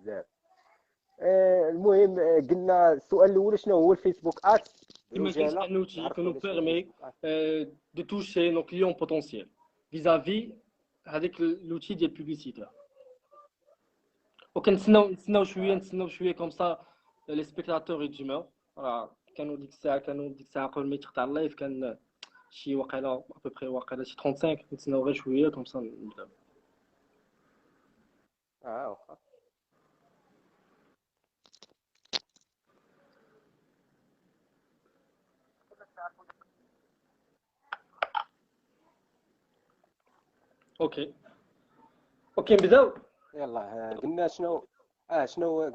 بزاف. المهم قلنا السؤال الاول شنو هو الفيسبوك ادز كما قلت ان outil qui nous permet de toucher nos clients potentiels vis-à-vis هذيك l'outil ديال publicitaire. وكنتسناو شويه كوم سا لي سبيكتاتور يتجمعوا. راه كانوا ديك الساعه قبل ما يتقطع اللايف كان شي واقيلا ابوبري واقيلا شي 35. نتسناو غير شويه كوم سا نبداو. واخا. اوكي نبداو. يلا قلنا شنو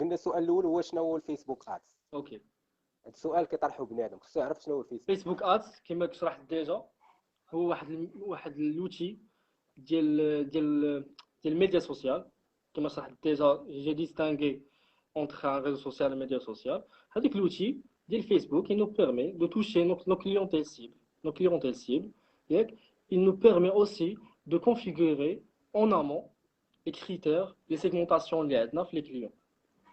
قلنا السؤال الاول هو شنو هو الفيسبوك ادز. اوكي هذا السؤال كيطرحوا بنادم خصو يعرف شنو هو فيسبوك ادز كما شرحت ديجا هو واحد لوتي ديال الميديا سوسيال. كما شرحت ديجا جي ديستانغي entre un réseau social et un média social. هذيك l'outil ديال Facebook il nous permet de toucher nos clientèles cibles. Il nous permet aussi de configurer en amont les critères, les segmentations اللي عندنا في les clients.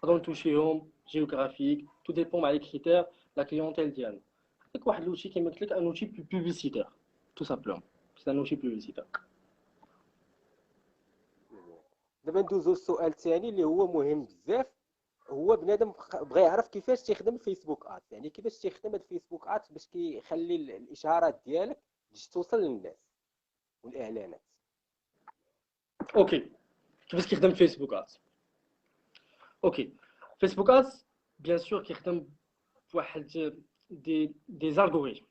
غادي نتوشيهم géographique, tout dépend des critères la clientèle ديالنا. هذاك واحد l'outil كما قلت لك un outil publicitaire tout simplement. C'est un outil publicitaire. دابا ندوزو للسؤال الثاني اللي هو مهم بزاف. هو بنادم بغى يعرف كيفاش تيخدم الفيسبوك ادز، يعني كيفاش تيخدم هاد الفيسبوك ادز باش كيخلي الاشعارات ديالك توصل للناس والاعلانات. اوكي كيفاش كيخدم فيسبوك ادز؟ اوكي فيسبوك ادز بيان سور كيخدم بواحد دي زالغوريثم.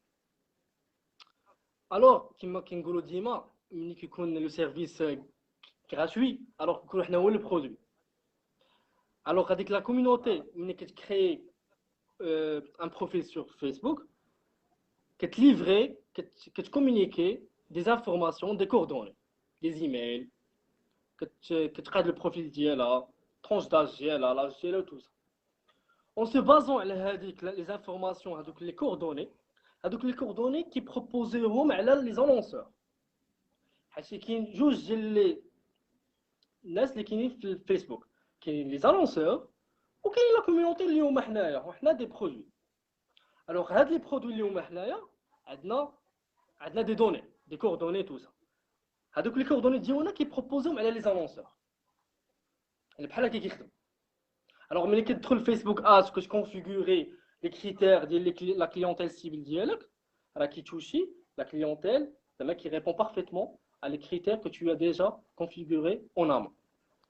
الوغ كيما كنقولوا ديما ملي كيكون لو سيرفيس gratuit alors que حنا هو لو برودوي. Alors, avec la communauté, on a créé un profil sur Facebook qui te livrait, qui te communiquait des informations, des coordonnées, des emails, que tu regardes le profil d'IA, tranche d'âge d'IA, l'âge d'IA, tout ça. En se basant sur les informations, les coordonnées qui proposeront les annonceurs. parce qu'il y a جوج ديال الناس اللي كاينين في Facebook. كاين لي زانونسور وكاين لا كوميونيتي اللي هما حنايا وحنا دي برودوي. الوغ هاد لي برودوي اللي هما حنايا عندنا دي دوني دي كوردوني تو سا. هادوك لي كوردوني ديالنا كيبروبوزيهم على لي زانونسور بحال هكا كيخدم. الوغ ملي كتدخل فيسبوك ادز كتكونفيغوري لي كريتير ديال لا كليونتيل سيبل ديالك راه كيتوشي لا كليونتيل زعما كي ريبون بارفيتمون à les critères que tu as déjà configurés en amont.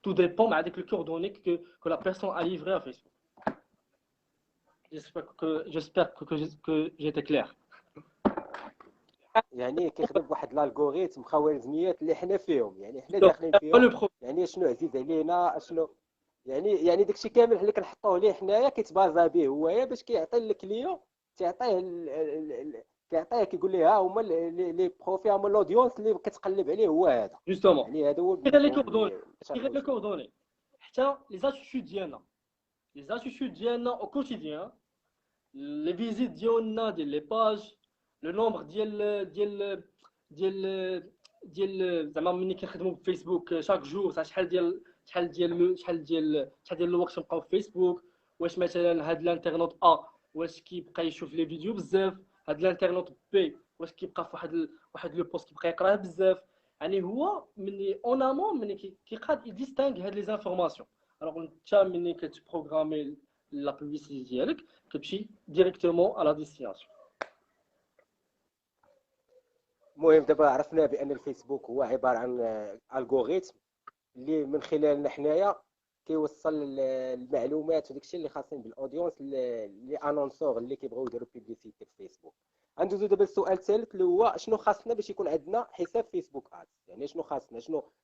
Tout dépend avec le coordonnées que la personne a livré à Facebook. J'espère que j'étais clair. يعني كيخدم بواحد الالغوريثم خوارزميات اللي حنا فيهم، يعني حنا داخلين فيهم. يعني شنو عزيز علينا شنو يعني داكشي كامل اللي كنحطوه ليه حنايا كيتبازا به هويا باش كيعطي الكليون كيعطيه كيقول ليه ها هما لي بروفي هما الاودينس اللي كتقلب عليه هو هذا. جوستومون يعني هذا هو غير لي كوردوني حتى لي زاتيتود ديالنا او كوتيديان لي فيزيت ديالنا ديال لي باج لو نومبر ديال زعما ملي كنخدموا بفيسبوك شاك جور شحال ديال الوقت نبقاو في فيسبوك. واش مثلا هاد الانترنت واش كيبقى يشوف لي فيديو بزاف، هاد الانترنت بي واش كيبقى في واحد لو بوست كيبقى يقراه بزاف. يعني هو ملي اون امون ملي كيقاد يديستانغ هاد لي زانفورماسيون. الوغ انت ملي كتبروغرامي لا بوبليسيتي ديالك كتمشي ديريكتومون على ديستيناسيون. المهم دابا عرفنا بان الفيسبوك هو عباره عن الغوريثم اللي من خلالنا حنايا كيوصل المعلومات وداكشي اللي خاصين بالاودينس لي انونسور اللي كيبغيو يديروا بوبليسيتي في فيسبوك. غندوزو دابا للسؤال الثالث اللي هو شنو خاصنا باش يكون عندنا حساب فيسبوك ادز. يعني شنو خاصنا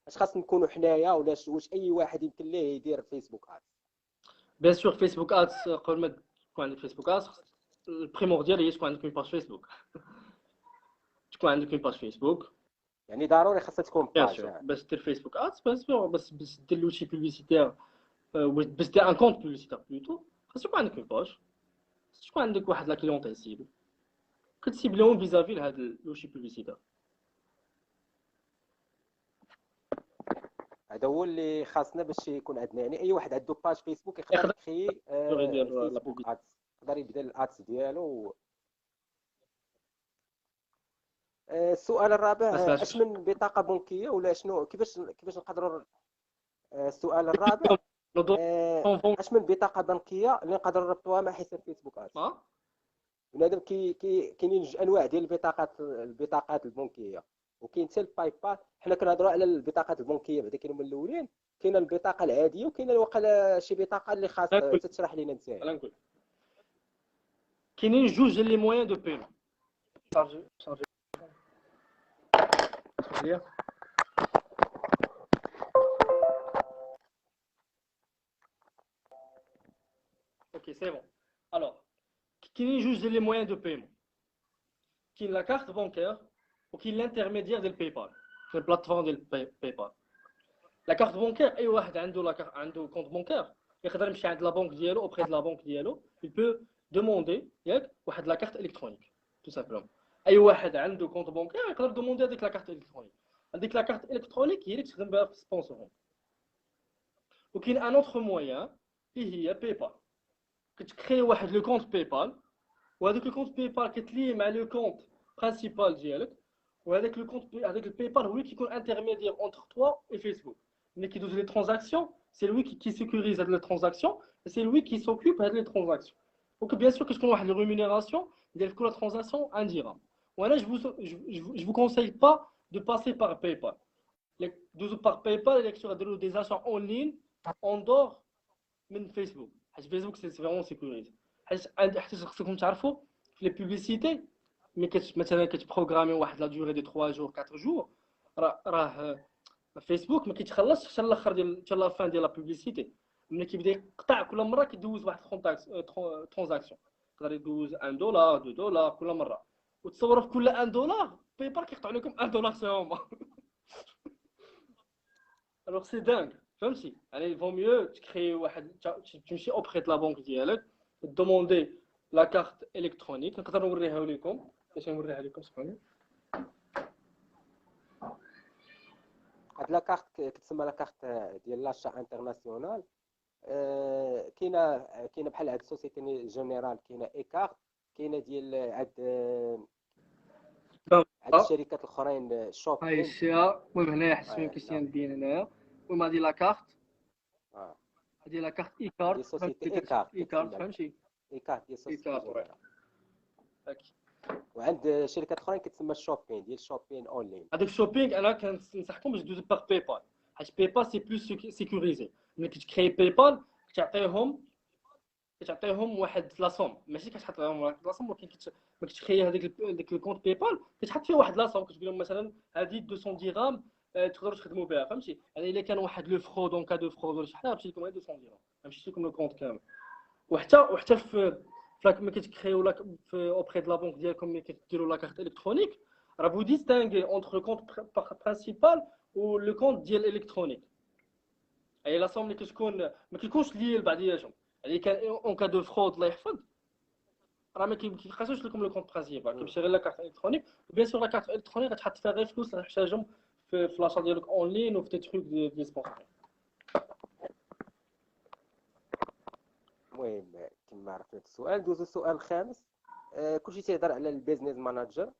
اش خاص نكونوا حنايا ولا واش اي واحد يمكن ليه يدير فيسبوك ادز؟ بيان سور فيسبوك ادز قبل ما تكون عندك فيسبوك ادز البريمورديال هي تكون عندك باج فيسبوك. تكون عندك باج فيسبوك يعني ضروري خاصها تكون باج باش دير فيسبوك ادز. باش دير لوتي بوبليسيتير باش دير ان كونت بوبليسيتير بلوتو خاص يكون عندك باج، خاص تكون عندك واحد لا كليونتيل سيبل كتسيبلهم فيزافي لهاد لوتي بوبليسيتير. هذا هو اللي خاصنا باش يكون عندنا. يعني اي واحد عنده باج فيسبوك يقدر يقدر يكري يدير لا فيسبوك بوبليك. ادز، يقدر يبدا الادز ديالو. السؤال الرابع، ما سمعتش. اش من بطاقه بنكيه ولا شنو، كيفاش نقدروا السؤال الرابع، نضرب اش من بطاقه بنكيه اللي نقدروا نربطوها مع حساب فيسبوك ادز؟ ما بنادم كاينين جوج انواع ديال البطاقات البنكيه، وكاين حتى الباي بال. حنا كنهضروا على البطاقات البنكيه بعدا، كاينين من الاولين، كاينه البطاقه العاديه، وكاينه واقيلا شي بطاقه اللي خاص انا نقول تشرح لينا انت. انا نقول كاينين جوج لي مويان دو بايمون. شارجي ليا. اوكي سي بون. الوغ كاينين جوج لي مويان دو بايمون، كاين لا كارت بانكير وكاين الانترميديير ديال باي بال، البلاتفورم ديال باي بال. لا كارت بانكير اي واحد عنده كونت بانكير يقدر يمشي عند لا بنك ديالو اوبري دو لا بنك ديالو، il peut demander ياك واحد لا كارت الكترونيك تو سامبلومون. اي واحد عنده كونت بانكير يقدر دوموندي هذيك لا كارت الكترونيك. هذيك لا كارت الكترونيك هي اللي تخدم بها في سبونسور. وكاين ان اوتر مويان اللي هي باي بال، كتكري واحد لو كونت باي بال، وهذاك الكونت باي بال كتلي مع لو كونت برينسيبال ديالك، وهذاك لو كونت هذاك الباي بال هو اللي كيكون انترميديير اونتر توا et Facebook. Mais qui douze les transactions, c'est lui qui sécurise les transactions, et c'est lui qui s'occupe des transactions. Donc bien sûr que je connais la rémunération, il y a la transaction un dirham. Voilà, je vous conseille pas de passer par PayPal. Par PayPal, il y a des achats en ligne en dehors de Facebook. Facebook c'est vraiment sécurisé. خصكم تعرفوا في les publicités mais مثلا كتبروغرامي واحد لا durée de 3 jours 4 jours راه فيسبوك ما كيتخلصش حتى الاخر ديال حتى لا فان ديال لا بوبليسيتي. ملي كيبدا يقطع كل مره كيدوز واحد ترانزاكسيون، يقدر يدوز 1 دولار 2 دولار كل مره، وتصوروا في كل 1 دولار باي بال كيقطع لكم 1 دولار حتى هما. الوغ سي دانغ فهمتي. يعني فو ميو تكري واحد، تمشي اوبري لا بنك ديالك دوموندي لا كارت الكترونيك. نقدر نوريها لكم، باش نوريها لكم سمعوني. هاد لا كارت كتسمى لا كارت ديال لاشا انترناسيونال. كاينه بحال هاد سوسيتي جينيرال، كاينه اي كارت، كاينه ديال عاد الشركات الاخرين شوبين. هاي الشيء المهم هنايا حيت فين كيسيان بين هنايا. المهم هادي لا كارت، هادي لا كارت اي كارت، دي سوسيتي اي كارت، اي كارت فهمتي. اي كارت ديال اي سوسيتي كارت جينيرال. هاكي. وعند شركات اخرين كتسمى شوبين، ديال شوبين اونلاين. هذاك الشوبينغ انا كنصحكم باش دوزو باغ باي بال، حيت باي بال سي بلوس سيكوريزي. ملي كتكري باي بال كتعطيهم واحد لا سوم، ماشي كتحط لهم واحد لا سوم، ولكن ملي كتكري هذاك الكونت باي بال كتحط فيه واحد لا سوم، كتقول لهم مثلا هذه 200 درهم تقدروا تخدموا بها فهمتي. يعني الا كان واحد لو فرود اون كا دو فرود ولا شي حاجه غتمشي لكم غير 200 درهم، غتمشي لكم لو كونت كامل. وحتى في ملي كتكريو لا في اوبري دو لا بنك ديالكم، ملي كديروا لا كارت الكترونيك راه vous distinguez entre le compte principal ou le compte ديال الالكترونيك. اي لا سوم اللي كتكون ما كيكونش ليا لبعضياتهم، يعني كان اون كا دو فرود الله يحفظ راه ما كيقاسوش لكم لو كونت برينسيبال، كيمشي غير لا كارت الكترونيك. وبيان سور لا كارت الكترونيك غتحط فيها غير فلوس اللي تحتاجهم في لاشا ديالك اون لين وفي دي تروك ديال سبونسور. المهم كما عرفنا السؤال، ندوزو السؤال الخامس. كلشي تيهضر على البيزنس ماناجر.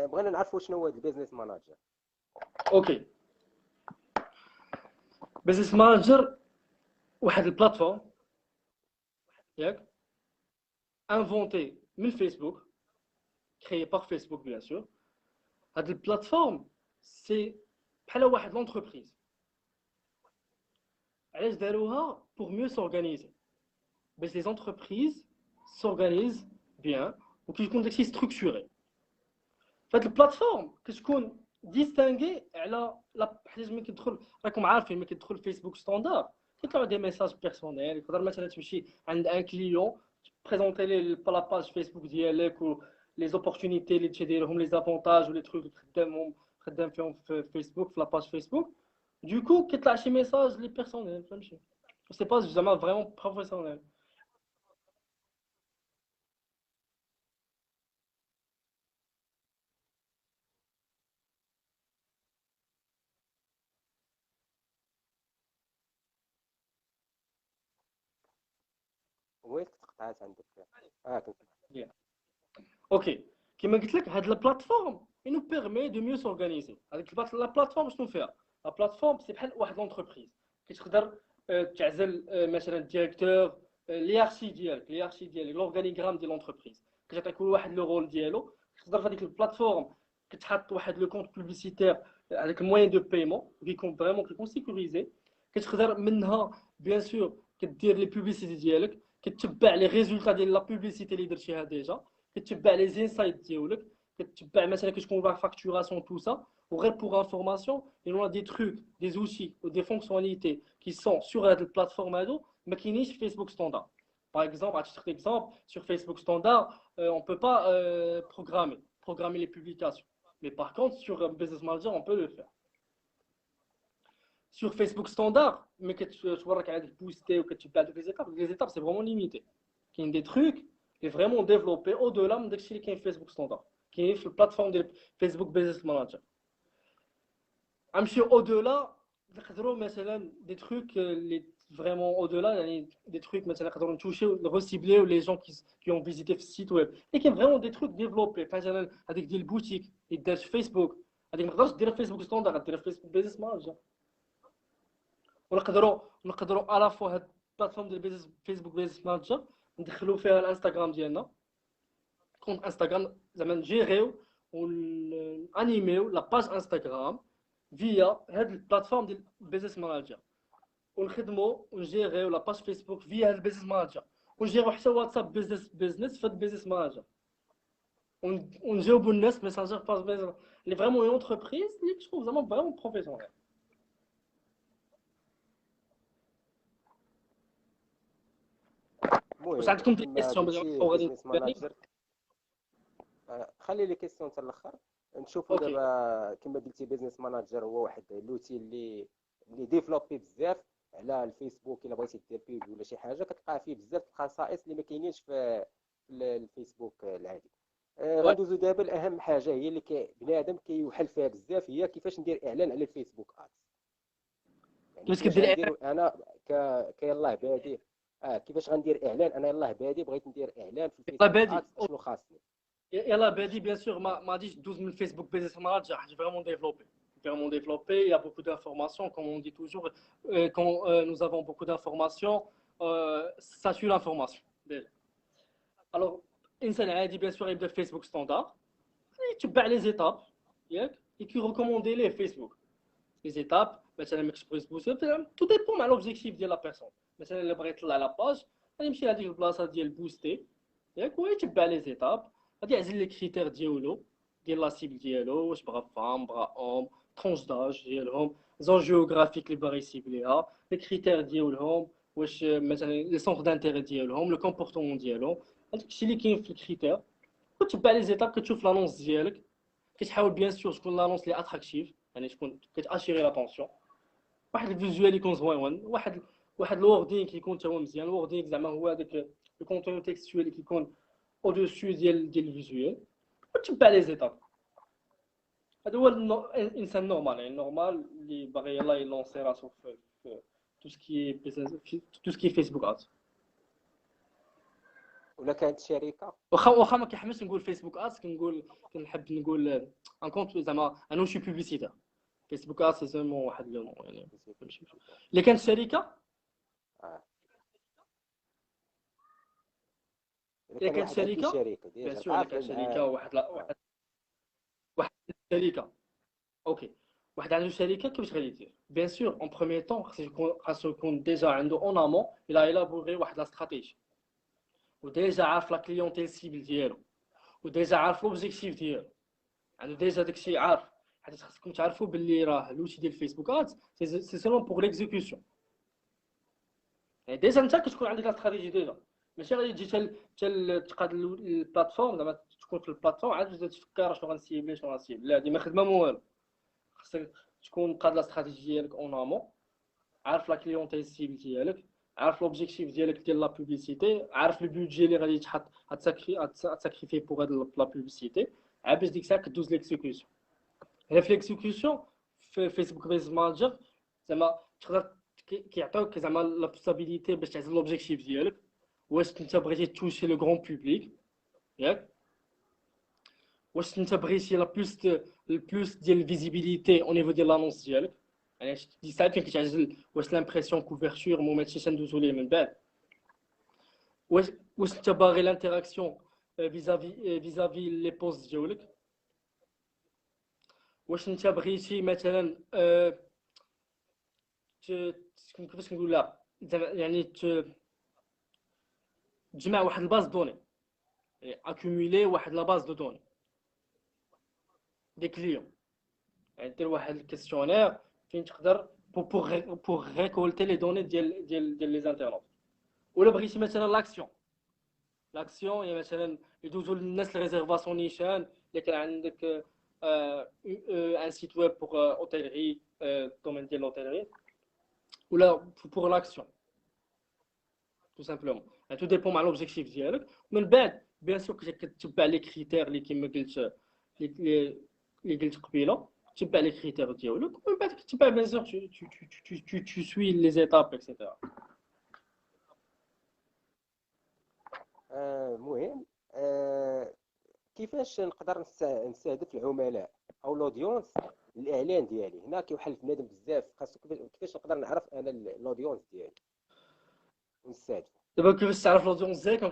بغينا نعرفوا شنو هو البيزنس ماناجر. اوكي، بيزنس ماناجر واحد البلاتفورم ياك انفونتي من فيسبوك، créé par Facebook bien sûr. هاد البلاتفورم سي بحال واحد لونتربريز. علاش داروها؟ pour mieux s'organiser. باش les entreprises s'organisent bien وكيكون داكشي ستركتوري. فهاد البلاتفورم كتكون ديستانغي على حيت ملي كتدخل راكم عارفين ملي كتدخل فيسبوك ستاندار كيطلعوا دي ميساج بيرسونيل. يقدر مثلا تمشي عند ان كليون بريزونتي لي لا باج فيسبوك ديالك و لي زوبورتونيتي اللي تديرهم، لي زافونتاج ولي تروك اللي خدام فيهم في فيسبوك في لا باج فيسبوك. دوكو كيطلع شي ميساج لي بيرسونيل فهمتي، سي با زعما فريمون بروفيسيونيل. وين تقطعت عندك؟ كنت. Ok. Comme je l'ai dit, la plateforme, il nous permet de mieux s'organiser. Avec la plateforme, je fais. La plateforme, c'est une entreprise qui te donne un directeur, l'hierarchie, l'organigramme de l'entreprise. Que tu as le rôle dialogue. Tu donnes avec la plateforme que tu as le compte publicitaire avec le moyen de paiement qui compte vraiment qui sont sécurisés. Que tu as maintenant, bien sûr, que tu dire les publicités dialogue, que tu as les résultats de la publicité leadership déjà. كتبع les insights ديالك كتبع مثلا كتكون باغ facturation tout ça pour information il y a des trucs des outils ou des fonctionnalités qui sont sur la plateforme هادو ما كاينينش في Facebook standard par exemple à titre d'exemple sur Facebook standard on peut pas programmer les publications mais par contre sur Business Manager on peut le faire sur Facebook standard mais كتورك على بوستي وكتبع les étapes c'est vraiment limité كاين des trucs est vraiment développé au-delà de ce qui est Facebook standard, qui est la plateforme de Facebook Business Manager. Au-delà, des trucs vraiment au-delà, des trucs toucher, recibler les gens qui ont visité le site web. Et qui ont vraiment des trucs développés, avec des boutiques, et des Facebook, avec des Facebook standard, des Facebook Business Manager. On a à la fois la plateforme de Facebook Business Manager, ندخلوا فيها الانستغرام ديالنا كونت انستغرام زعما نجيريو ونانيميو لا باج انستغرام فيا هاد البلاتفورم ديال بيزنس ماناجر ونخدموا ونجيريو لا باج فيسبوك فيا هاد البيزنس ماناجر ونجيريو حتى واتساب بيزنس في البيزنس ماناجر ونجاوبوا الناس ميساجر باج بيزنس اللي فريمون اون انتربريز اللي كتكون زعما فريمون بروفيسيونيل واش عندكم دي كيسيون بزنس ماناجر خلي لي كيسيون حتى الاخر نشوفوا دابا كما قلتي بزنس ماناجر هو واحد لوتي اللي ديفلوبي بزاف على الفيسبوك الا بغيتي دير بيج ولا شي حاجه كتلقى فيه بزاف الخصائص اللي ما كاينينش في الفيسبوك العادي غندوزو دابا لاهم حاجه هي اللي بنادم كيوحل فيها بزاف هي كيفاش ندير اعلان على الفيسبوك ادز كيفاش كدير اعلان انا يلاه بادي كيفاش غندير اعلان انا يلاه بادي بغيت ندير اعلان في الفيسبوك شنو خاصني يلاه بادي بيان سور ما غاديش دوز من الفيسبوك بيزنس ماناجر حيت فريمون développé il y a beaucoup d'informations comme on dit toujours quand nous avons beaucoup d'informations ça tue l'information déjà alors انسان عادي بيان سور يبدا فيسبوك ستاندار يتبع لي زيتاب ياك كي ريكوموندي ليه فيسبوك لي زيتاب مثلا ماكسبريس بوست تو ديبون على لوبجيكتيف ديال لا بيرسون مثلا الا بغى يطلع لا باج غادي يمشي لهاديك البلاصه ديال بوستي ياك ويتبع لي زيتاب غادي يعزل لي كريتير ديالو ديال لا سيبل ديالو واش بغا فام بغا اوم ترونش داج ديالهم زون جيوغرافيك اللي باغي يسيبليها لي كريتير ديالهم واش مثلا لي سونتر دانتيري ديالهم لو كومبورتمون ديالهم هاداك الشيء اللي كاين في الكريتير وتتبع لي زيتاب كتشوف لانونس ديالك كتحاول بيان سور تكون لانونس لي اتراكتيف يعني تكون كتاشيري لاتونسيون واحد الفيجوال يكون زوين واحد الوردين كيكون حتى هو مزيان الوردين زعما هو هذاك الكونتون تكستوال اللي كيكون او دوسو ديال الفيجوال وتتبع لي زيتاب هذا هو الانسان نورمال يعني نورمال اللي باغي يلاه يلونسي راسو في تو سكي بيزنس تو سكي فيسبوك ادز ولا كانت شركه واخا ما كيحملش نقول فيسبوك ادز كنحب نقول ان كونت زعما انا شي بوبليسيتير فيسبوك ادز سي سيمون واحد لو مون يعني اللي كانت شركه إذا كانت شركة بيان سور إذا كانت شركة واحد الشركة اوكي واحد عنده شركة كيفاش غادي يدير بيان سور اون بروميير طون خاصو يكون ديجا عنده اون امون الى الابوري واحد لا استراتيجي وديجا عارف لا كليونتيل سيبل ديالو وديجا عارف لوبجيكتيف ديالو عنده ديجا داكشي عارف حيت خاصكم تعرفوا باللي راه لوتي ديال فيسبوك ادز سي سولون بوغ ليكزيكسيون يعني ديجا انت كتكون عندك لا استراتيجي ديجا ماشي غادي تجي تقاد البلاتفورم زعما تكون في البلاتفورم عاد تبدا تفكر شنو غنسيبلي شنو غنسيب لا هادي ما خدمه والو خاصك تكون قاد لا استراتيجي ديالك اون امون عارف لا كليونتيل سيبل ديالك عارف لوبجيكتيف ديالك ديال لا بوبليسيتي عارف لو بودجي اللي غادي تحط تساكريفي بوغ هاد لا بوبليسيتي عاد باش ديك الساعه كدوز ليكسيكيوشن هنا في ليكسيكيوشن في فيسبوك بيز مانجر زعما تقدر كيعطيوك زعما لا بوسابيليتي باش تعزل لوبجيكتيف ديالك واش انت بغيتي توشي لو غران بوبليك ياك واش انت بغيتي البلوس ديال الفيزيبيليتي او نيفو ديال لانونس ديالك يعني دي ساعات فين كتعجل واش لامبرسيون كوفرتور مو ماشي ندوزو ليه من بعد واش انت باغي الانتراكسيون فيزافي لي بوست ديالك واش انت بغيتي مثلا كيفاش نقول لها يعني تجمع واحد الباز دوني اكومولي واحد لا باز دو دوني دي كليون يعني دير واحد الكيستيونير فين تقدر بوغ ريكولتي لي دوني ديال لي زانترنوت ولا بغيتي مثلا لاكسيون يعني مثلا يدوزوا للناس الريزيرفاسيون نيشان اللي كان عندك ان سيت ويب بوغ اوتيلري دومين ديال لوتيلري ولا بوغ لاكسيون tout simplement يعني tout dépend مع l'objectif ديالك من بعد بيان سور كتتبع لي كريتير اللي كما قلت اللي قلت قبيله تتبع لي كريتير ديالك ومن بعد كتتبع بيان سور tu suis les étapes etc. مهم كيفاش نقدر نستهدف العملاء او الاودينس الاعلان ديالي هنا كيوحل بنادم بزاف خاصو كيفاش نقدر نعرف انا الاودينس ديالي ونستهدف دابا كيفاش تعرف الاودينس ديالك ما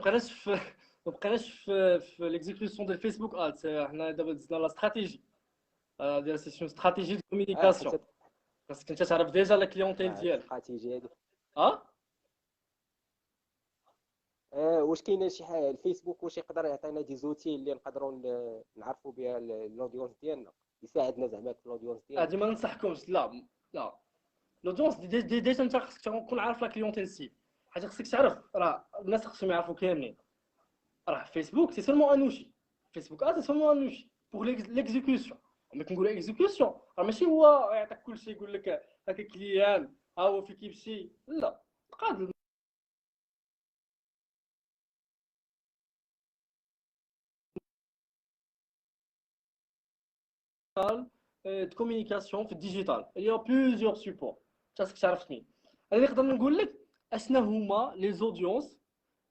بقيناش في ليكزيكسيون ديال فيسبوك ادز حنا دابا دزنا لا استراتيجي ديال سيسيون استراتيجي دو كومونيكاسيون خاصك انت تعرف ديجا لا كليونتيل ديالك الاستراتيجيه هذه واش كاينه شي حاجه الفيسبوك واش يقدر يعطينا دي زوتي اللي نقدروا نعرفوا بها الاودينس ديالنا يساعدنا زعما في الاودينس ديالنا هادي ما ننصحكمش لا الاودينس ديجا انت خاصك تكون عارف لا كليونتيل سي حاجه خاصك تعرف راه الناس خصهم يعرفوا كاملين راه فيسبوك سي سولمون ان اوتي فيسبوك سي سولمون ان اوتي بوغ ليكزيكسيون ملي كنقولوا اكزيكسيون راه ماشي هو يعطيك كلشي يقول لك هكا كليان ها هو في كيمشي لا قاد de communication في الديجيتال il y a plusieurs supports خاصك تعرفني انا نقدر نقول لك اشنا هما لي زوديونس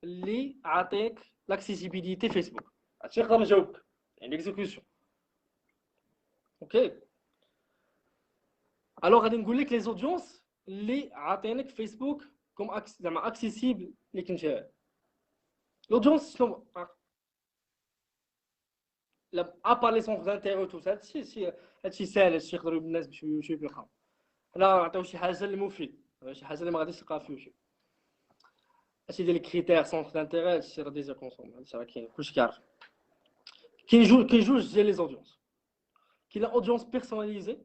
اللي عطيك لاكسيسيبيليتي فيسبوك هادشي نقدر نجاوبك يعني ليكزيكسيون اوكي الوغ غادي نقول لك لي زوديونس اللي عاطينك فيسبوك كوم زعما اكسيسيبل اللي كنت لوديونس شنو لا ابار لي سونتر دانتيري تو هادشي ساهل هادشي يقدروا الناس بشويه بيفهم حنا نعطيو شي حاجه اللي مفيد شي حاجه اللي ما غاديش تلقاها في يوتيوب هادشي ديال الكريتير سونتر دانتيري هادشي راه ديجا كونسوم هادشي راه كاين كلشي كيعرف كاين جوج ديال لي زوديونس كاين اودينس بيرسوناليزي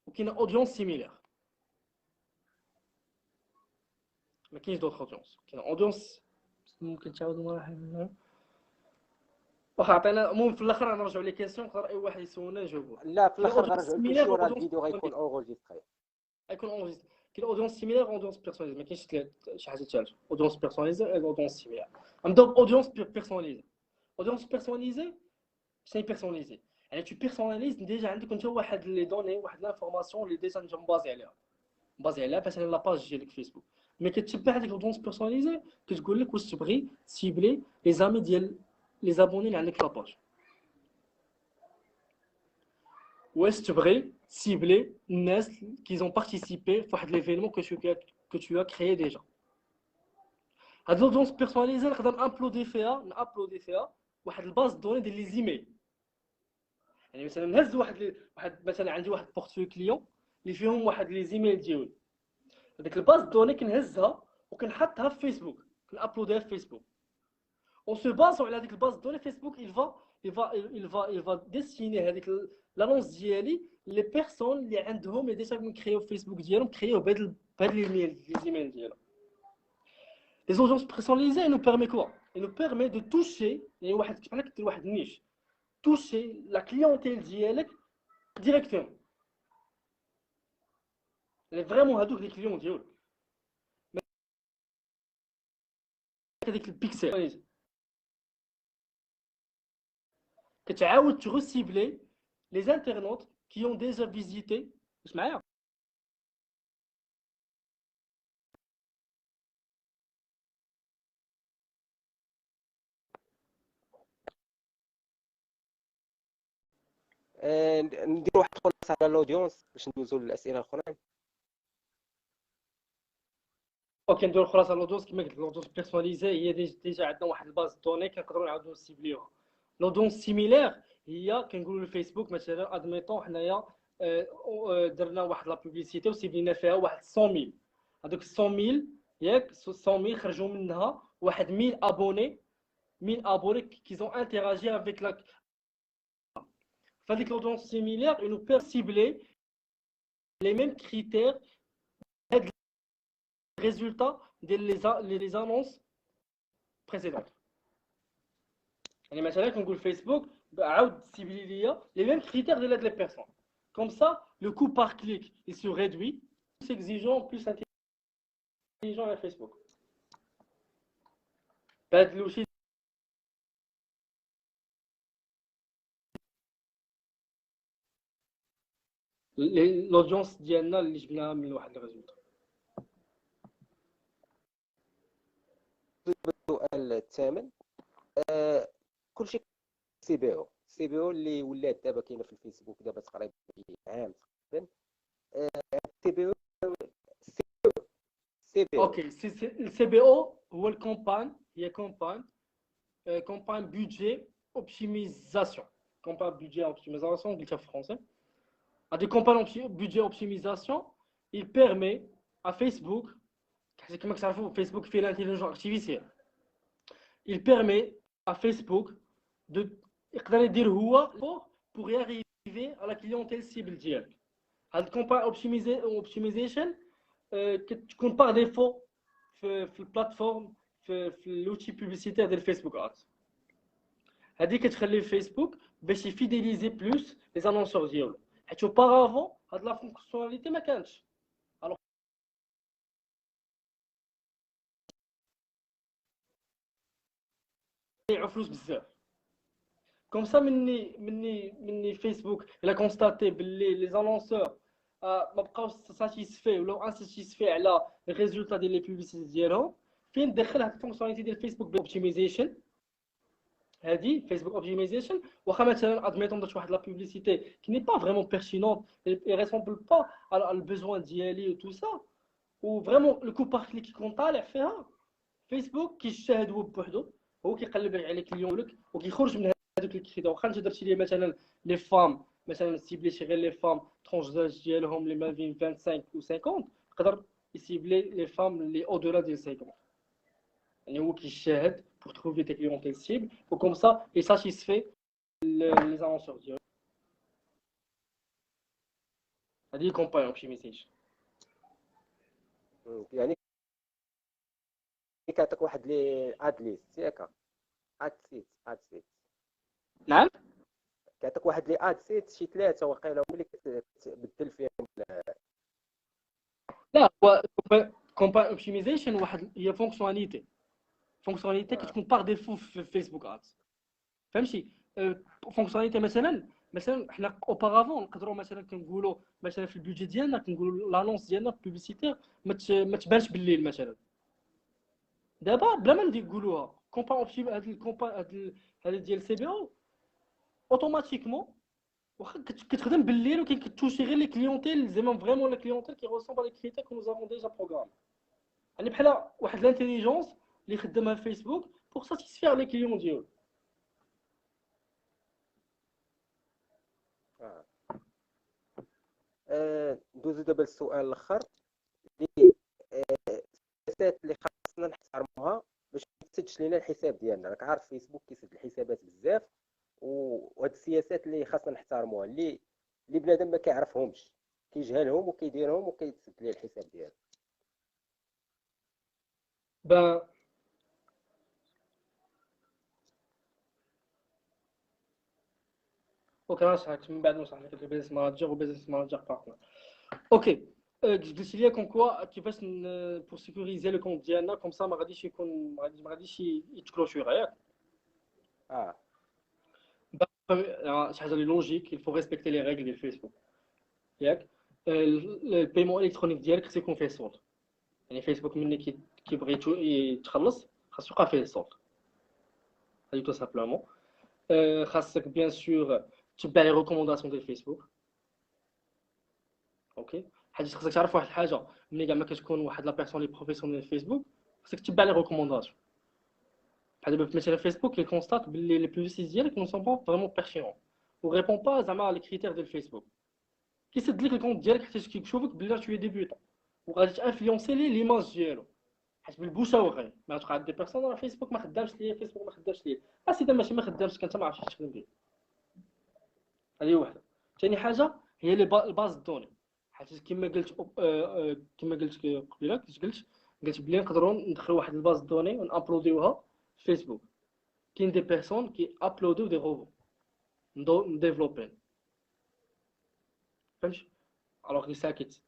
وكاين اودينس سيميلير ما كاينش دوطخ اودينس كاين اودينس ممكن تعاود واحد واخا عطينا المهم في الاخر غنرجعوا لي كيسيون يقدر اي واحد يسولنا نجاوبوه لا في الاخر غنرجعوا كلشي وراه الفيديو غيكون اونغوجيستري غيكون اونجستري كاين اودينس سيميلير اودينس بيرسوناليزي ما كاينش شي حاجه ثالثه اودينس بيرسوناليزي اودينس سيميلير نبداو باودينس بيرسوناليزي اودينس بيرسوناليزي شنو هي بيرسوناليزي يعني تو بيرسوناليز ديجا عندك انت واحد لي دوني واحد لانفورماسيون اللي ديجا انت مبازي عليها مثلا لاباج ديالك فيسبوك مي كتبع هذيك الاودينس بيرسوناليزي كتقول لك واش تبغي سيبلي لي زامي ديال لي زابوني اللي عندك لاباج واش تبغي cibler الناس qui ont participé في واحد l'événement que tu as créé déjà هاد l'audience personnalisée نقدر نابلودي فيها واحد الباز دوني ديال لي زيميل يعني مثلا نهز واحد مثلا عندي واحد بورتفوي كليون اللي فيهم واحد لي زيميل ديالي هذيك الباز دوني كنهزها وكنحطها في فيسبوك كنابلوديها في فيسبوك on se base على هذيك الباز دوني فيسبوك il va destiner هذيك l'annonce ديالي لي بيرسون اللي عندهم ديجا كنكريو فيسبوك ديالهم كريو بهاد لي زيميل ديالهم les audiences personnalisées nous permet quoi il nous permet de toucher يعني واحد بحال كدير واحد النيش toucher la clientèle ديالك directement اللي فريمون هادوك لي كليون ديالك هذيك البيكسل كتعاود تغسيبلي les internautes qui ont déjà visité واش معايا ندير واحد الخلاصه على الاودينس باش ندوزو للاسئله الاخرين. اوكي نديرو خلاص على لودونس كما قلت لودونس بيرسوناليزي هي ديجا عندنا واحد الباز دوني كنقدروا نعاودو نسيبليوها. لودونس سيميلير هي كنقولوا الفيسبوك مثلا ادميطون حنايا درنا واحد لا بوبليسيتي وسيبلينا فيها واحد 100000 هذوك 100000 ياك 100000 خرجوا منها واحد 1000 ابوني 1000 ابوني كيزون انتراجي افيك لا فهاديك لودونس سيميلير اون بير سيبلي لي ميم كريتير هاد résultats des annonces précédentes. يعني مثلا كنقول فيسبوك عاود سيبلي ليا les mêmes critères de les personnes. Comme ça, le coût par clic il se réduit, plus exigeant, plus intelligent à Facebook. بهاد الوشي l'audience ديالنا اللي جبناها من واحد الريزولت. السؤال الثامن كلشي سي بي او اللي ولات دابا كاينه في الفيسبوك دابا تقريبا عام تقريبا. سي بي او اوكي السي بي او هو الكومبان هي كومبان بودجي اوبتيميزاسيون كومبان بودجي اوبتيميزاسيون قلتها في فرونسي. هذه كومبان بودجي اوبتيميزاسيون il permet à Facebook كما كتعرفوا فيسبوك فيه l'intelligence artificielle il permet à Facebook de يقدر يدير هو pour y arriver à la clientèle cible ديالك. هاد الكومبان اوبتيميزيشن كتكون باغ ديفو في البلاتفورم في لوتي بوبليسيتير ديال فيسبوك ادز. هذه كتخلي فيسبوك باش يفيديليزي بلوس لي زانونسور ديالو حيت اوبارافون هاد لا فونكسيوناليتي ما كانتش يدفعوا فلوس بزاف. كوم سا مني فيسبوك الا كونستاتي باللي لي زانونسور ما بقاوش ساتيسفي ولا انساتيسفي على الريزولتا ديال لي بوبليسيتي ديالهم فين دخل هاد الفونكسيوناليتي ديال فيسبوك باوبتيميزيشن. هادي فيسبوك اوبتيميزيشن واخا مثلا ادميتون درت واحد لا بوبليسيتي كي ني با فريمون بيرتينونت اي ريسبونبل با على البيزوان ديالي و تو سا و فريمون لو كو بار كليك كيكون طالع فيها فيسبوك كيشاهد هو بوحدو هو كيقلب على كليون لك وكيخرج من هذوك الكريتير. واخا انت درتي لي مثلا لي فام مثلا سيبليتي غير لي فام ترونج داج ديالهم لي ما بين 25 و 50 يقدر يسيبلي لي فام اللي او دولا ديال 50 يعني هو كيشاهد pour trouver tes clientèles cibles ou comme ça il satisfait les annonceurs ديالو. هذه كومباين اوبتيميزيشن يعني كيعطيك واحد لي اد ليست ياك اد سيت نعم كيعطيك واحد لي اد سيت شي ثلاثه واقيلا هما اللي كتبدل فيهم. لا هو كومباين اوبتيميزيشن واحد هي فونكسيوناليتي كتكون باغ ديفو في فيسبوك ادز فهمتي. فونكسيوناليتي مثلا حنا اوبارافون نقدروا مثلا كنقولوا مثلا في البيدجي ديالنا كنقولوا لانونس ديالنا في بوبليسيتي ما تبانش بالليل مثلا. دابا بلا ما نقولوها كومباين اوبتيم هاد الكومباين هاد ديال سي بي او اوتوماتيكمون واخا كتخدم بالليل وكاين كتوشي غير لي كليونتيل زعما فريمون لي كليونتيل كي ريسبوند لي كريتير كو نو افون ديجا بروغرام يعني بحال واحد لانتيليجونس اللي خدمها فيسبوك بور ساتيسفير لي كليون ديالو. ندوزو دابا للسؤال الاخر اللي السياسات اللي خاصنا نحترموها باش ما تسدش لينا الحساب ديالنا. راك عارف فيسبوك كيسد الحسابات بزاف وهاد السياسات اللي خاصنا نحترموها اللي بنادم ما كيعرفهمش كيجهلهم وكيديرهم وكيتسد ليه الحساب ديالو. Ben, اوكي نصحك من بعد نصح لك البيزنس مانجر وبيزنس مانجر بارتنر. اوكي قلت لي كون كوا كيفاش بور سيكوريزي لو كونت ديالنا كوم سا ما غاديش يكون ما غاديش يتكلوشور ياك. شي حاجه لي لوجيك il faut respecter les règles ديال فيسبوك ياك. البيمون الكترونيك ديالك خصو يكون فيه صوت يعني فيسبوك ملي كيبغي يتخلص خاصو يبقى فيه صوت هادي تو سامبلومون. خاصك بيان سور تتبع لي ريكومونداسيون ديال فيسبوك. اوكي، حيت خصك تعرف واحد الحاجه، ملي كاع ما كتكون واحد لا بيرسون لي بروفيسيونيل فيسبوك خصك تتبع لي ريكومونداسيون. بحال دابا مثلا فيسبوك كيكونستات باللي لي بوبليسيتي ديالك نو سون با فريمون بيرتينون و ريبون با زعما لي كريتير ديال فيسبوك، كيسد لك الكونت ديالك حيت كيشوفك بلي تو ديبيوتون وغادي تانفلونسي ليه ليماج ديالو، حيت بالبوشه وغير ما تقعد دي بيرسون راه فيسبوك ما خدامش ليا، فيسبوك ما خدامش ليا، اسيدي ماشي ما خدامش، كنت ما عرفتش تخدم به. هذه وحده. ثاني حاجه هي لي باز دوني، حيت كما قلت كما قلت قبيله قلت بلي نقدروا ندخلوا واحد الباز دوني ونابلوديوها في فيسبوك. كاين دي بيرسون كي ابلوديو دي روبو نديفلوبين، فهمتي؟ alors que ça quitte.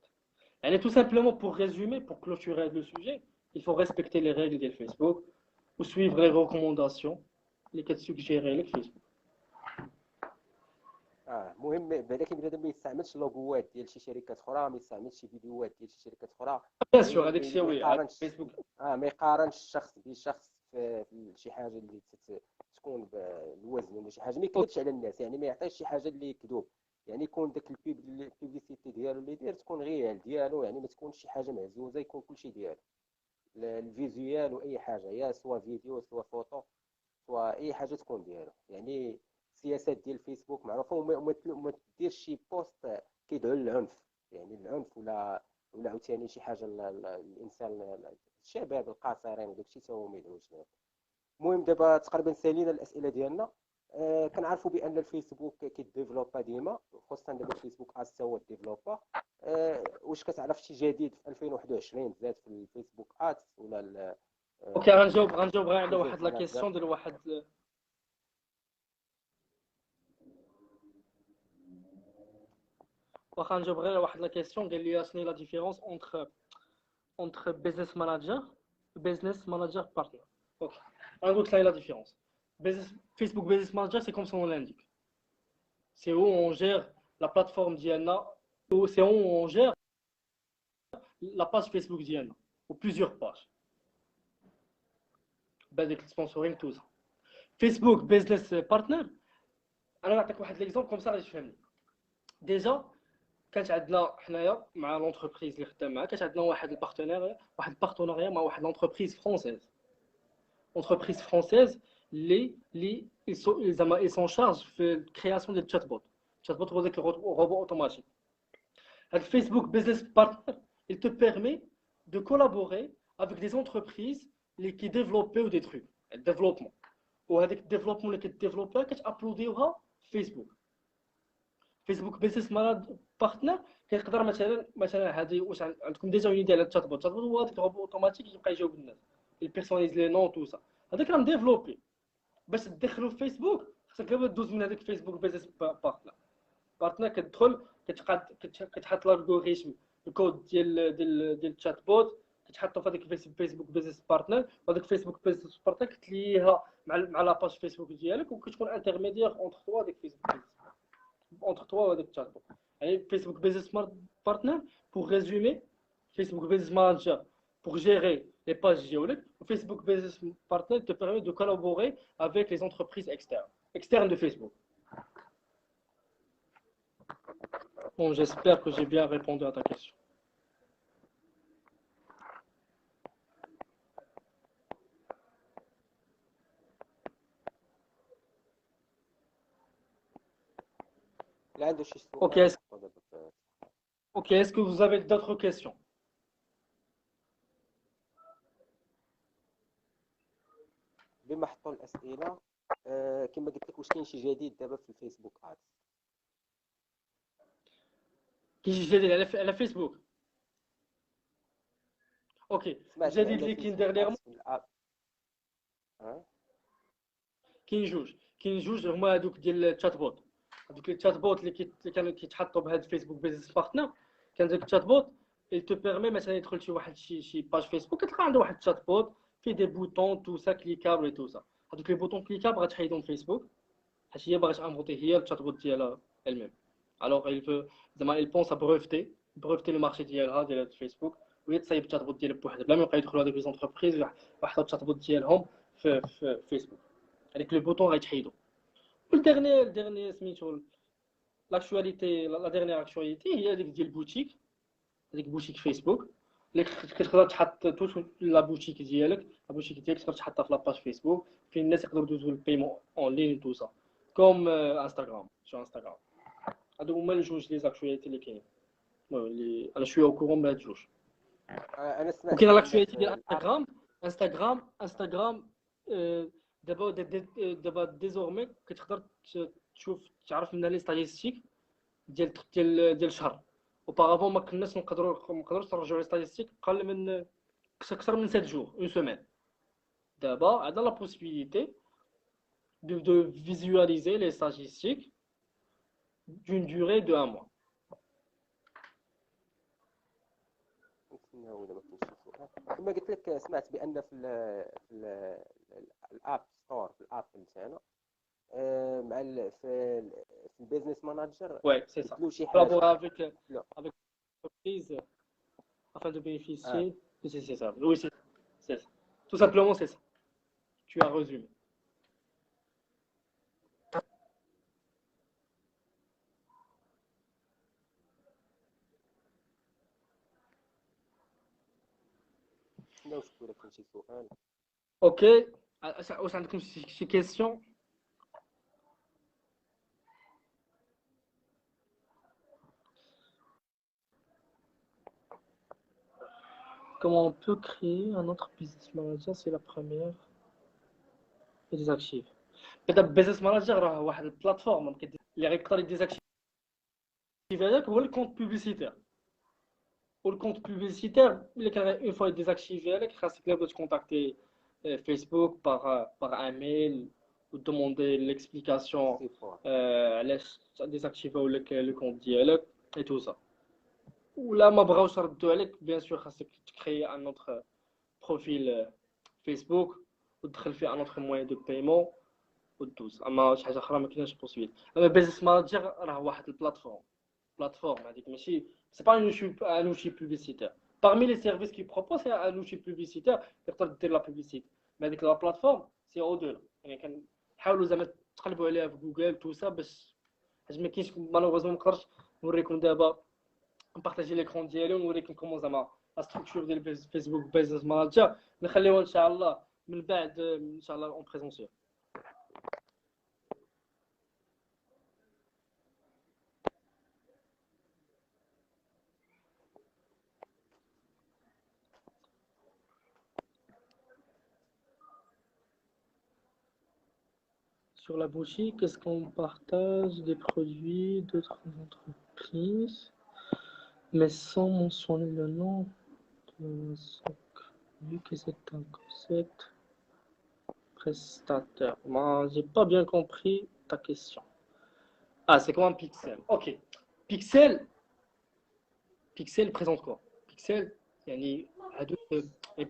Et tout simplement pour résumer, pour clôturer le sujet, il faut respecter les règles de Facebook ou suivre les recommandations اللي كتسوجيري لك فيسبوك. مهم بالك بنادم ما يستعملش لوغوات ديال شي شركات اخرى، ما يستعملش شي فيديوهات ديال شي شركات اخرى. بيان سور هذاك الشيء وي فيسبوك ما يقارنش الشخص بشخص في شي حاجه اللي تكون بالوزن ولا شي حاجه، ما يكذبش على الناس، يعني ما يعطيش شي حاجه اللي كذوب، يعني يكون داك البيبليسيتي ديالو اللي يدير تكون غيال ديالو، يعني ما تكونش شي حاجه مهزوزه، يكون كلشي ديالو الفيزيوال واي حاجه، يا سوا فيديو سوا فوتو سوا اي حاجه تكون ديالو. يعني السياسات ديال الفيسبوك معروفه، وما تديرش شي بوست كيدعو للعنف، يعني العنف ولا عاوتاني شي حاجه الانسان الشباب القاصرين وداك الشيء هو ما يدعوش له. المهم دابا تقريبا سالينا الاسئله ديالنا. كنعرفوا بان الفيسبوك كيديفلوبا ديما، خصوصا دابا الفيسبوك تا هو ديفلوبا. واش كتعرف شي جديد في 2021 زاد في الفيسبوك ادز ولا اوكي غنجاوب غير على واحد لا كيسيون ديال واحد واخا نجاوب غير واحد لا كيسيون قال لي شنو هي لا ديفيرونس entre business manager et business manager partner. Ok. En gros, quelle est la différence? Facebook Business Manager, c'est comme son nom l'indique. C'est où on gère la plateforme Diana, c'est où on gère la page Facebook Diana, ou plusieurs pages. Avec le sponsoring, tout ça. Facebook Business Partner, أنا نعطيك واحد l'exemple comme ça غادي تفهمني. Déjà, كانت عندنا حنايا مع لونتربريز اللي خدام معاها، كانت عندنا واحد البارتناريا مع واحد لونتربريز فرونسيز. entreprise française ils sont en charge de la création des chatbots هو ذاك الروبو اوتوماتيك. هاد Facebook Business Partner il te permet de collaborer avec des entreprises qui développent des trucs, le développement, وهذاك الديفلوبمون اللي كتديفلوبها كتابلوديوها في Facebook Business Partner. كيقدر مثلا هذه واش عندكم ديجا اون ديال الشاتبوت هو هذاك الروبو اوتوماتيك يبقى يجاوب الناس البيرسوناليز لي نون تو سا، هذاك راه مديفلوبي باش تدخلوا في فيسبوك خصك دابا دوز من هذاك فيسبوك بيزنس بارتنر كتدخل كتحط الالغوريثم الكود ديال الشات بوت كتحطو في هذاك فيسبوك بيزنس بارتنر، وهذاك فيسبوك بيزنس بارتنر كتليها مع لاباج فيسبوك ديالك وكتكون انترميديير اونتر توا هذاك فيسبوك اونتر توا وهذاك الشات بوت. يعني فيسبوك بيزنس بارتنر pour résumer Facebook Business Manager pour gérer les pages géologiques. Facebook Business Partner te permet de collaborer avec les entreprises externes de Facebook. Bon, j'espère que j'ai bien répondu à ta question. Ok, est-ce que vous avez d'autres questions? بما حطوا الاسئله كما قلت لك، واش كاين شي جديد دابا في الفيسبوك ادز؟ كاين شي جديد على فيسبوك؟ اوكي الجديد اللي كاين ديرنييرمون كاين جوج هما هذوك ديال الشات بوت. هذوك الشات بوت اللي كانوا كيتحطوا بهذا فيسبوك بيزنس بارتنر، كان داك الشات بوت il te permet مثلا يدخل شي باج فيسبوك كتلقى عنده واحد الشات بوت فيه دي بوطون تو سا كليكابل اي تو سا. هذوك لي بوطون كليكابل غتحيدهم فيسبوك حيت هي باغا تانفونتي هي الشات بوت ديالها الميم. الوغ il veut زعما il pense à breveter لو مارشي ديالها ديال فيسبوك وهي تصايب الشات بوت ديالها بوحدها بلا ما يبقاو يدخلوا هذوك لي زونتربريز ويحطوا الشات بوت ديالهم في فيسبوك. هذيك لو بوطون غيتحيدوا. والديرني سميتو l'actualité, la dernière actualité هي هذيك ديال البوتيك، هذيك بوتيك فيسبوك اللي كتقدر تحط توت لا بوتيك ديالك، لا بوتيك ديالك تقدر تحطها في لاباج فيسبوك فين الناس يقدروا يدوزوا البيمون اون لين تو سا كوم انستغرام سو انستغرام. هادو هما الجوج لي زاكتواليتي اللي كاين، المهم اللي انا شويه او كورون من هاد الجوج. انا سمعت وكاين بان لاكتواليتي في ديال الاب انستغرام دابا ديزورمي كتقدر تشوف تعرف منها لي ستاتيستيك ديال الشهر. اوبارافون ما كناش نقدروش نرجعوا لي ستاتيستيك اقل من اكثر من 7 جور اون سيمين. دابا عندنا لا بوسيبيليتي de visualiser les statistiques d'une durée de 1 mois. كما قلت لك سمعت بان في الاب ستور، في الاب تاعنا مع في البيزنس مانجر Ouais, c'est ça. بدلوا شي Collaborer حاجه. avec l'entreprise afin de bénéficier de ces services. Oui, c'est ça. Tout simplement, c'est ça. Tu as résumé. Ok. واش عندكم شي question? Comment on peut créer un autre business manager si la première est désactive? دابا business manager راه واحد البلاتفورم اللي غيقدر يديزاكتيفي هذاك هو الكونت بوبليسيتير. والكونت بوبليسيتير اللي كان اون فوا ديزاكتيفي هذاك خاصك لابد تكونتاكتي فيسبوك باغ ان ميل ودوموندي ليكسبليكاسيون علاش ديزاكتيفاو لك لو كونت ديالك اي تو سا. ولا ما بغاوش يردوا عليك بيان سور خاصك تكري ان اوتر بروفيل فيسبوك وتدخل فيه ان اوتر موان دو بايمون ودوز. اما شي حاجه اخرى ما كايناش بوسيبل. اما بيزنس مانجر راه واحد البلاتفورم هذيك ماشي c'est pas un outil publicitaire. Parmi les services qu'ils proposent, c'est un outil publicitaire qui peut la publicité. Mais avec la plateforme, c'est au-delà. يعني كنحاولوا زعما تقلبوا عليها في جوجل تو سا باش حيت ما كاينش مالوغوزمون ما نقدرش نوريكم دابا نبارطاجي ليكرون ديالي ونوريكم كومون زعما لا ستركتور ديال فيسبوك بيزنس مانجر. نخليوها ان شاء الله من بعد ان شاء الله اون بريزونسيال. Sur la boutique, est-ce qu'on partage des produits d'autres entreprises, mais sans mentionner le nom de SOC, vu que c'est un concept prestataire? Moi, j'ai pas bien compris ta question. Ah, c'est quoi un pixel? Ok. Pixel présente quoi? Pixel,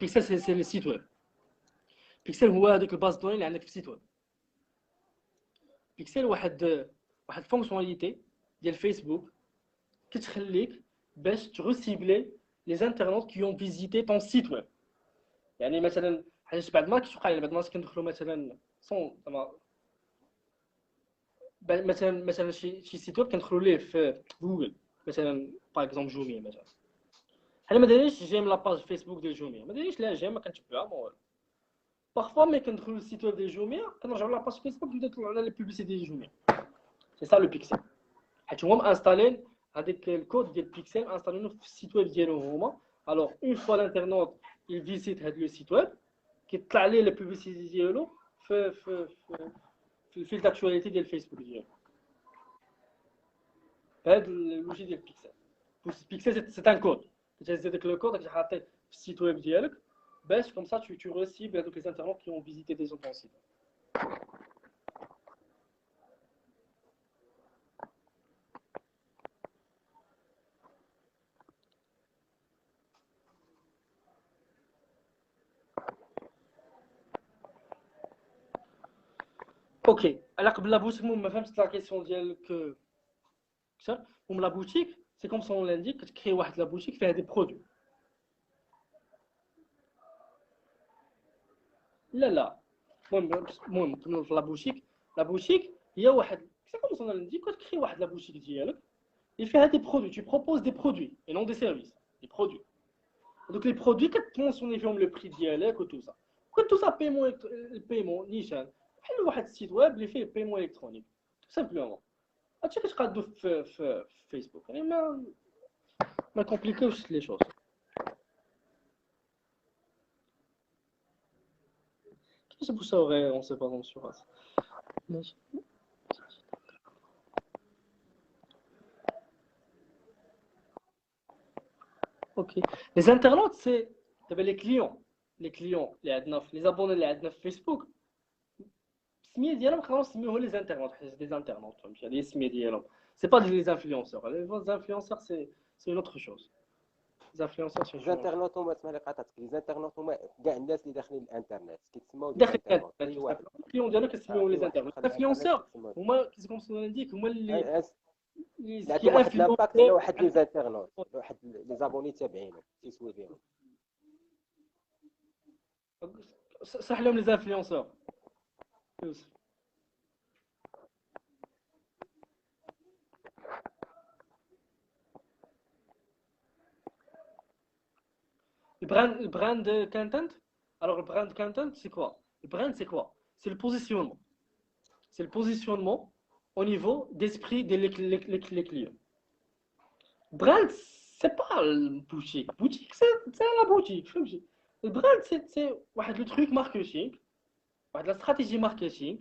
pixel c'est le site web. Pixel هو هذيك الباز دوني اللي عندك في السيت ويب. بيكسل واحد فونكسيوناليتي ديال فيسبوك كتخليك باش تغوسيبلي لي انترنت كي اون فيزيتي طون سيت ويب. يعني مثلا حاجه بعد ما كتوقع لنا بعد ما كندخلوا مثلا صون مثلا شي سيت ويب كندخلوا ليه في جوجل مثلا باغ اكزومبل جوميا مثلا. حنا ما دايرينش جيم لاباج فيسبوك ديال جوميا، ما دايرينش لا جيم، ما كنتبعها ما والو. بارفوا ملي كندخلوا للسيت ويب ديال جوميا كنرجعوا لاباج فيسبوك نبداو نطلعوا على لي بوبليسيتي ديال جوميا. سي سا لو بيكسل. حيت هما مانستالين هذيك الكود ديال بيكسل انستالينو في السيت ويب ديالهم هما. الوغ اون فوا الانترنت يفيزيت هذا لو سيت ويب كيطلع ليه لي بوبليسيتي ديالو في الفيل داكتواليتي ديال فيسبوك ديالو. هذا اللوجي ديال بيكسل. بيكسل سي ان كود كتهز هذاك لو كود راك حاطيه في السيت ويب ديالك باش كوم سا tu recibles هذوك les internautes qui ont visité des autres sites. اوكي على قبل لا بوتيك ما فهمتش لا كيسيون ديالك كثر. لا بوتيك سي كوم سون لانديك كتكري واحد لا بوتيك فيها دي برودوي. لا المهم لا بوتيك هي واحد C'est comme son dit, quand tu crées la boutique dialogue, il fait des produits, tu proposes des produits et non des services, des produits. Donc les produits, quand tu mentionnes le prix dialogue ou tout ça. Quand tout ça, le paiement, Nishan, il y a un site web qui fait le paiement électronique, tout simplement. Tu sais que je regarde Facebook, ما compliquer les choses. Qu'est-ce que ça aurait, on sait pas dans sur ça. Ok. Les internautes, c'est les clients. Les abonnés de Facebook. Les internautes, c'est des internautes. C'est pas des influenceurs. Les influenceurs, c'est une autre chose. Les influenceurs, c'est une Les chose. internautes هما اسمح لي قاطعتك، les internautes هما كاع الناس اللي داخلين الانترنت كيتسموا دي داخل الانترنت. اي واحد الكليون ديالك كتسميو اي لي واحد انترنت. دخل الانترنت الانفلونسور كيتسموا هما كيسكم نديك هما اللي اللي عندهم واحد لامباكت على واحد لي زانترنوت، واحد لي زابوني تابعينهم تيسويفيهم. صح لهم لي انفلونسور. Le brand content. Alors, le brand content, c'est quoi? Le brand, c'est quoi? C'est le positionnement. C'est le positionnement au niveau d'esprit des clients. Brand, c'est pas le boutique. Boutique, c'est la boutique. Le brand, c'est le truc marketing, la stratégie marketing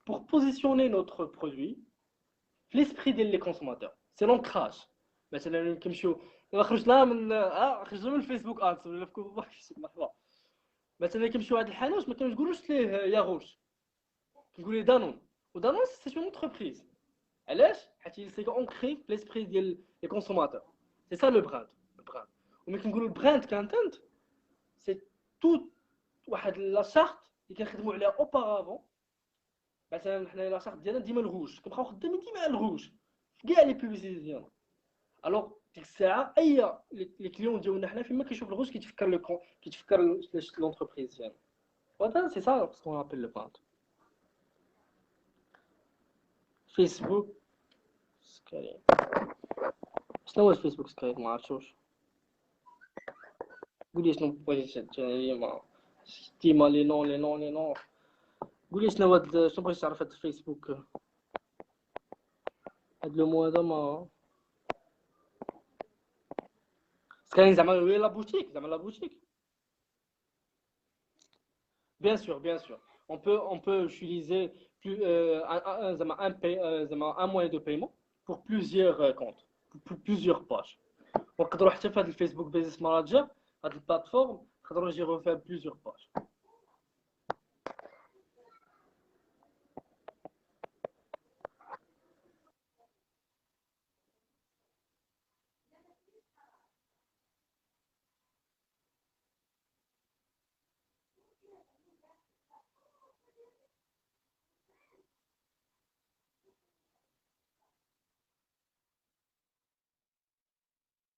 pour positionner notre produit l'esprit des consommateurs. C'est l'ancrage. مثلا كنمشيو خرجنا من الفيسبوك ادز ولا في مثلا كنمشيو لهاد الحانوت ما كنقولوش ليه ياغوش كنقول ليه دانون ودانون سي اون انتربريز علاش حيت سي اونكري في ليسبري ديال لي كونسوماتور سي سا لو براند وملي كنقولوا البراند كونتنت سي تو واحد لا شارت اللي كنخدموا عليها اوبارافون مثلا حنا لا شارت ديالنا ديما الغوش كنبقاو خدامين ديما الغوش في كاع لي بوبليسيتي ديالنا الوغ ديك الساعه اي لي كليون ديالنا حنا فيما كيشوف الغوش كيتفكر لونتربريز ديالنا وهذا سي سا سكون ابل لو براند فيسبوك سكرين شنو هو الفيسبوك سكرين ما عرفتوش قولي شنو بغيتي تجي ما ديما لي نون قولي شنو هاد شنو بغيتي تعرف هاد الفيسبوك هاد لو مو هذا ما سكرين زعما وي لا بوتيك زعما لا بوتيك bien sûr on peut utiliser plus un moyen de paiement pour plusieurs comptes pour plusieurs pages ونقدروا حتى في هاد الفيسبوك بيزنس مانجر هاد البلاتفورم نقدروا نجيرو فيها plusieurs pages